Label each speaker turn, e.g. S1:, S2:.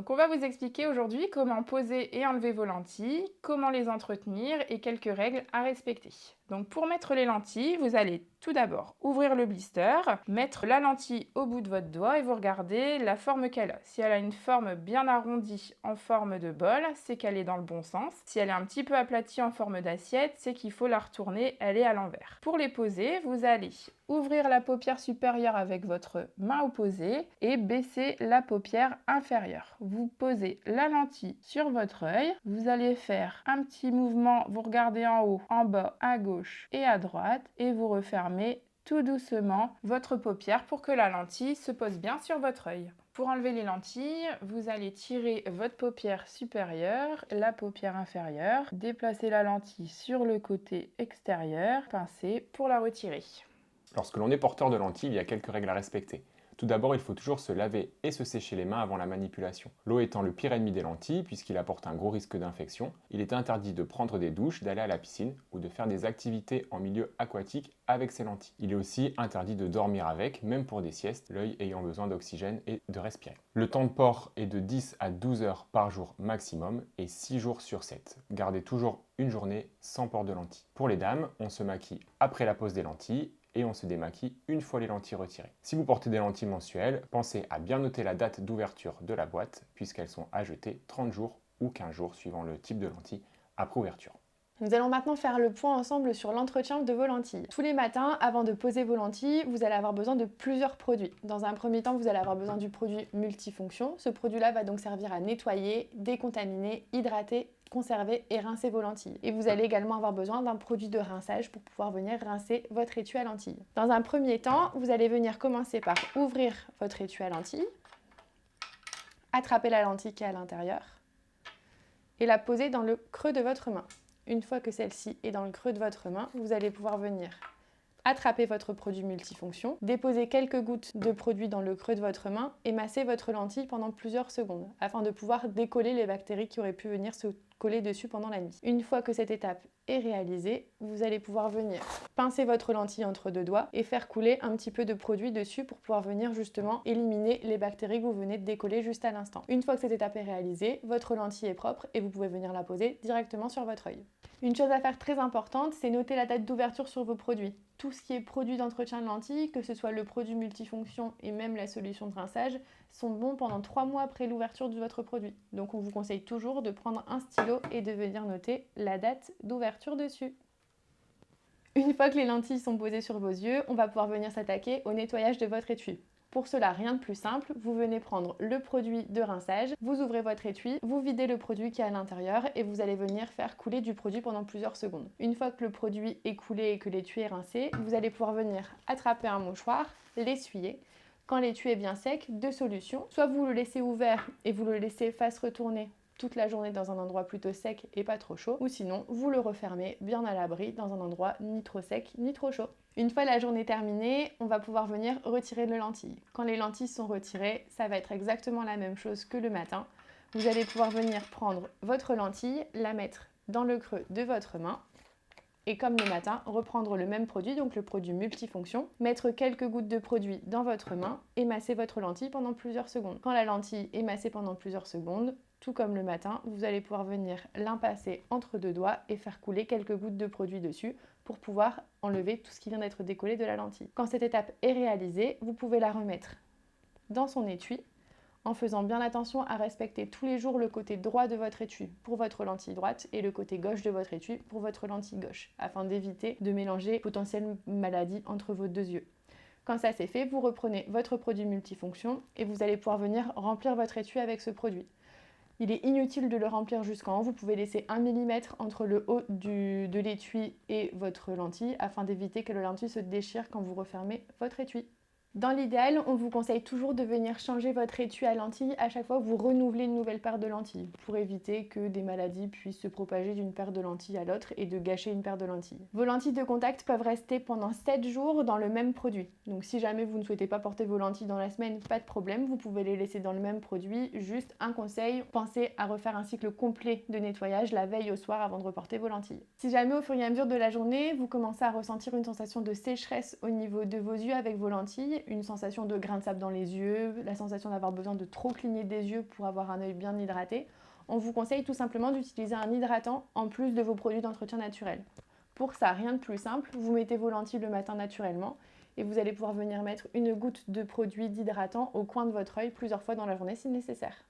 S1: Donc on va vous expliquer aujourd'hui comment poser et enlever vos lentilles, comment les entretenir et quelques règles à respecter. Donc pour mettre les lentilles, vous allez tout d'abord ouvrir le blister, mettre la lentille au bout de votre doigt et vous regardez la forme qu'elle a. Si elle a une forme bien arrondie en forme de bol, c'est qu'elle est dans le bon sens. Si elle est un petit peu aplatie en forme d'assiette, c'est qu'il faut la retourner, elle est à l'envers. Pour les poser, vous allez ouvrir la paupière supérieure avec votre main opposée et baisser la paupière inférieure. Vous posez la lentille sur votre œil, vous allez faire un petit mouvement, vous regardez en haut, en bas, à gauche et à droite et vous refermez tout doucement votre paupière pour que la lentille se pose bien sur votre œil. Pour enlever les lentilles, vous allez tirer votre paupière supérieure, la paupière inférieure, déplacer la lentille sur le côté extérieur, pincer pour la retirer.
S2: Lorsque l'on est porteur de lentilles, il y a quelques règles à respecter. Tout d'abord, il faut toujours se laver et se sécher les mains avant la manipulation. L'eau étant le pire ennemi des lentilles puisqu'il apporte un gros risque d'infection, il est interdit de prendre des douches, d'aller à la piscine ou de faire des activités en milieu aquatique avec ces lentilles. Il est aussi interdit de dormir avec, même pour des siestes, l'œil ayant besoin d'oxygène et de respirer. Le temps de port est de 10 à 12 heures par jour maximum et 6 jours sur 7. Gardez toujours une journée sans port de lentilles. Pour les dames, on se maquille après la pose des lentilles et on se démaquille une fois les lentilles retirées. Si vous portez des lentilles mensuelles, pensez à bien noter la date d'ouverture de la boîte puisqu'elles sont à jeter 30 jours ou 15 jours suivant le type de lentille après ouverture.
S3: Nous allons maintenant faire le point ensemble sur l'entretien de vos lentilles. Tous les matins, avant de poser vos lentilles, vous allez avoir besoin de plusieurs produits. Dans un premier temps, vous allez avoir besoin du produit multifonction. Ce produit-là va donc servir à nettoyer, décontaminer, hydrater, conserver et rincer vos lentilles. Et vous allez également avoir besoin d'un produit de rinçage pour pouvoir venir rincer votre étui à lentilles. Dans un premier temps, vous allez venir commencer par ouvrir votre étui à lentilles, attraper la lentille qui est à l'intérieur et la poser dans le creux de votre main. Une fois que celle-ci est dans le creux de votre main, vous allez pouvoir venir attraper votre produit multifonction, déposer quelques gouttes de produit dans le creux de votre main et masser votre lentille pendant plusieurs secondes afin de pouvoir décoller les bactéries qui auraient pu venir se coller dessus pendant la nuit. Une fois que cette étape est réalisée, vous allez pouvoir venir pincer votre lentille entre deux doigts et faire couler un petit peu de produit dessus pour pouvoir venir justement éliminer les bactéries que vous venez de décoller juste à l'instant. Une fois que cette étape est réalisée, votre lentille est propre et vous pouvez venir la poser directement sur votre œil. Une chose à faire très importante, c'est noter la date d'ouverture sur vos produits. Tout ce qui est produit d'entretien de lentilles, que ce soit le produit multifonction et même la solution de rinçage, sont bons pendant 3 mois après l'ouverture de votre produit. Donc on vous conseille toujours de prendre un stylo et de venir noter la date d'ouverture dessus. Une fois que les lentilles sont posées sur vos yeux, on va pouvoir venir s'attaquer au nettoyage de votre étui. Pour cela, rien de plus simple, vous venez prendre le produit de rinçage, vous ouvrez votre étui, vous videz le produit qui est à l'intérieur et vous allez venir faire couler du produit pendant plusieurs secondes. Une fois que le produit est coulé et que l'étui est rincé, vous allez pouvoir venir attraper un mouchoir, l'essuyer. Quand l'étui est bien sec, deux solutions. Soit vous le laissez ouvert et vous le laissez face retournée toute la journée dans un endroit plutôt sec et pas trop chaud, ou sinon vous le refermez bien à l'abri dans un endroit ni trop sec ni trop chaud. Une fois la journée terminée, on va pouvoir venir retirer les lentilles. Quand les lentilles sont retirées, ça va être exactement la même chose que le matin. Vous allez pouvoir venir prendre votre lentille, la mettre dans le creux de votre main et comme le matin, reprendre le même produit, donc le produit multifonction, mettre quelques gouttes de produit dans votre main et masser votre lentille pendant plusieurs secondes. Quand la lentille est massée pendant plusieurs secondes, tout comme le matin, vous allez pouvoir venir l'impasser entre deux doigts et faire couler quelques gouttes de produit dessus pour pouvoir enlever tout ce qui vient d'être décollé de la lentille. Quand cette étape est réalisée, vous pouvez la remettre dans son étui en faisant bien attention à respecter tous les jours le côté droit de votre étui pour votre lentille droite et le côté gauche de votre étui pour votre lentille gauche, afin d'éviter de mélanger potentielles maladies entre vos deux yeux. Quand ça c'est fait, vous reprenez votre produit multifonction et vous allez pouvoir venir remplir votre étui avec ce produit. Il est inutile de le remplir jusqu'en haut, vous pouvez laisser 1 mm entre le haut de l'étui et votre lentille afin d'éviter que la lentille se déchire quand vous refermez votre étui. Dans l'idéal, on vous conseille toujours de venir changer votre étui à lentilles à chaque fois que vous renouvelez une nouvelle paire de lentilles pour éviter que des maladies puissent se propager d'une paire de lentilles à l'autre et de gâcher une paire de lentilles. Vos lentilles de contact peuvent rester pendant 7 jours dans le même produit. Donc si jamais vous ne souhaitez pas porter vos lentilles dans la semaine, pas de problème, vous pouvez les laisser dans le même produit. Juste un conseil, pensez à refaire un cycle complet de nettoyage la veille au soir avant de reporter vos lentilles. Si jamais au fur et à mesure de la journée, vous commencez à ressentir une sensation de sécheresse au niveau de vos yeux avec vos lentilles, nuit, une sensation de grain de sable dans les yeux, la sensation d'avoir besoin de trop cligner des yeux pour avoir un œil bien hydraté, on vous conseille tout simplement d'utiliser un hydratant en plus de vos produits d'entretien naturel. Pour ça, rien de plus simple, vous mettez vos lentilles le matin naturellement et vous allez pouvoir venir mettre une goutte de produit d'hydratant au coin de votre œil plusieurs fois dans la journée si nécessaire.